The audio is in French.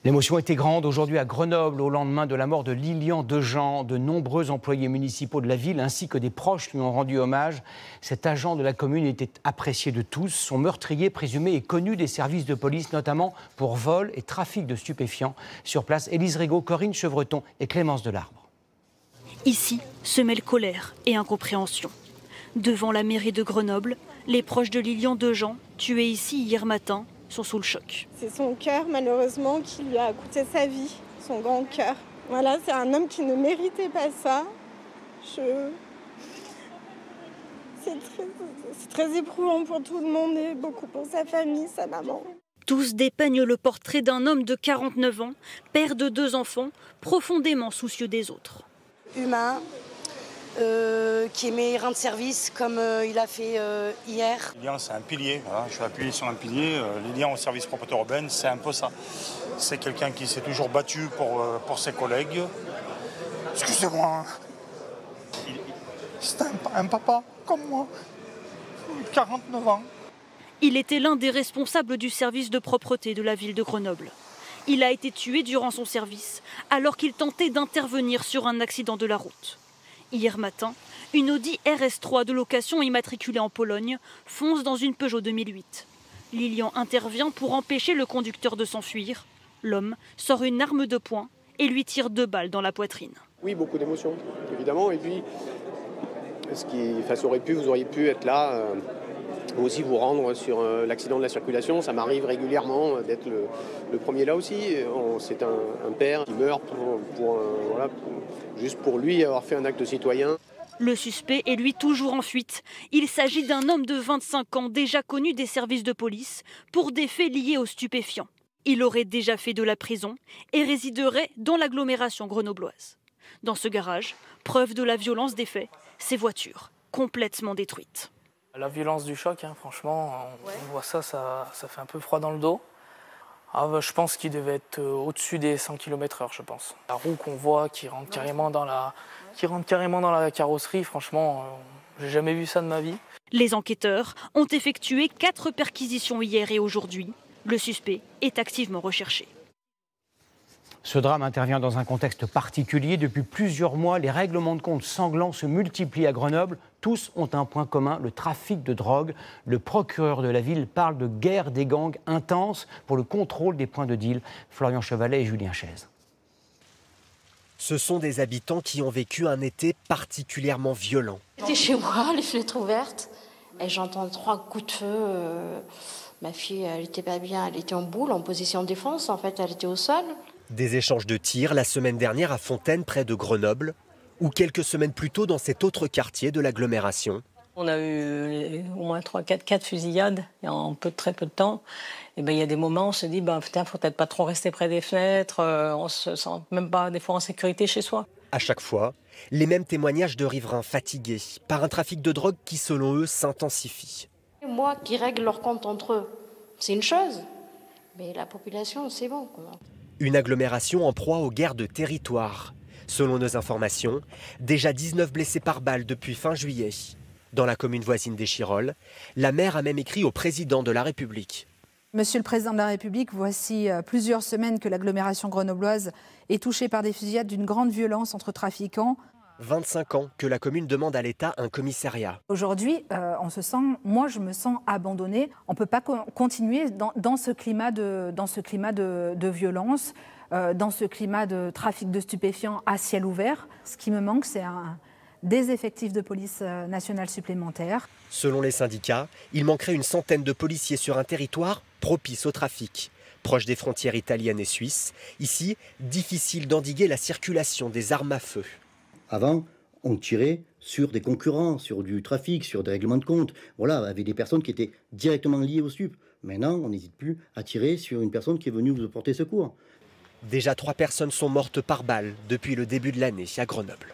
L'émotion était grande aujourd'hui à Grenoble au lendemain de la mort de Lilian Dejean. De nombreux employés municipaux de la ville ainsi que des proches lui ont rendu hommage. Cet agent de la commune était apprécié de tous. Son meurtrier présumé est connu des services de police, notamment pour vol et trafic de stupéfiants. Sur place, Élise Rigaud, Corinne Chevreton et Clémence Delarbre. Ici se mêlent colère et incompréhension. Devant la mairie de Grenoble, les proches de Lilian Dejean, tué ici hier matin, sont sous le choc. C'est son cœur, malheureusement, qui lui a coûté sa vie, son grand cœur. Voilà, c'est un homme qui ne méritait pas ça. C'est très éprouvant pour tout le monde et beaucoup pour sa famille, sa maman. Tous dépeignent le portrait d'un homme de 49 ans, père de 2 enfants, profondément soucieux des autres. Humain, qui aimait rendre service comme il a fait hier. Lilian, c'est un pilier. Voilà. Je suis appuyé sur un pilier. Lilian au service propreté urbaine, c'est un peu ça. C'est quelqu'un qui s'est toujours battu pour ses collègues. Excusez-moi. C'est un papa comme moi, 49 ans. Il était l'un des responsables du service de propreté de la ville de Grenoble. Il a été tué durant son service, alors qu'il tentait d'intervenir sur un accident de la route. Hier matin, une Audi RS3 de location immatriculée en Pologne fonce dans une Peugeot 2008. Lilian intervient pour empêcher le conducteur de s'enfuir. L'homme sort une arme de poing et lui tire 2 balles dans la poitrine. Oui, beaucoup d'émotions, évidemment. Et puis, vous auriez pu être là, aussi vous rendre sur l'accident de la circulation. Ça m'arrive régulièrement d'être le premier là aussi. C'est un père qui meurt juste pour lui avoir fait un acte citoyen. Le suspect est lui toujours en fuite. Il s'agit d'un homme de 25 ans déjà connu des services de police pour des faits liés aux stupéfiants. Il aurait déjà fait de la prison et résiderait dans l'agglomération grenobloise. Dans ce garage, preuve de la violence des faits, ces voitures complètement détruites. La violence du choc, franchement, on voit ça fait un peu froid dans le dos. Je pense qu'il devait être au-dessus des 100 km/h, je pense. La roue qu'on voit qui rentre carrément dans la carrosserie, franchement, j'ai jamais vu ça de ma vie. Les enquêteurs ont effectué 4 perquisitions hier et aujourd'hui. Le suspect est activement recherché. Ce drame intervient dans un contexte particulier. Depuis plusieurs mois, les règlements de compte sanglants se multiplient à Grenoble. Tous ont un point commun, le trafic de drogue. Le procureur de la ville parle de guerre des gangs intense pour le contrôle des points de deal. Florian Chevalet et Julien Chaise. Ce sont des habitants qui ont vécu un été particulièrement violent. J'étais chez moi, les fenêtres ouvertes, et j'entends 3 coups de feu. Ma fille, elle n'était pas bien, elle était en boule, en position de défense, en fait, elle était au sol. Des échanges de tirs la semaine dernière à Fontaine, près de Grenoble, ou quelques semaines plus tôt dans cet autre quartier de l'agglomération. On a eu au moins 4 fusillades en très peu de temps. Et il y a des moments où on se dit, putain, faut peut-être pas trop rester près des fenêtres, on se sent même pas des fois en sécurité chez soi. À chaque fois, les mêmes témoignages de riverains fatigués par un trafic de drogue qui, selon eux, s'intensifie. Moi qui règle leur compte entre eux, c'est une chose, mais la population, c'est bon, quoi. Une agglomération en proie aux guerres de territoire. Selon nos informations, déjà 19 blessés par balle depuis fin juillet. Dans la commune voisine d'Échirolles, la maire a même écrit au président de la République. Monsieur le Président de la République, voici plusieurs semaines que l'agglomération grenobloise est touchée par des fusillades d'une grande violence entre trafiquants. 25 ans que la commune demande à l'État un commissariat. Aujourd'hui, moi je me sens abandonnée. On ne peut pas continuer dans ce climat de violence, dans ce climat de trafic de stupéfiants à ciel ouvert. Ce qui me manque, c'est des effectifs de police nationale supplémentaires. Selon les syndicats, il manquerait une centaine de policiers sur un territoire propice au trafic. Proche des frontières italiennes et suisses, ici, difficile d'endiguer la circulation des armes à feu. Avant, on tirait sur des concurrents, sur du trafic, sur des règlements de compte, avec des personnes qui étaient directement liées au stup. Maintenant, on n'hésite plus à tirer sur une personne qui est venue vous porter secours. Déjà 3 personnes sont mortes par balle depuis le début de l'année à Grenoble.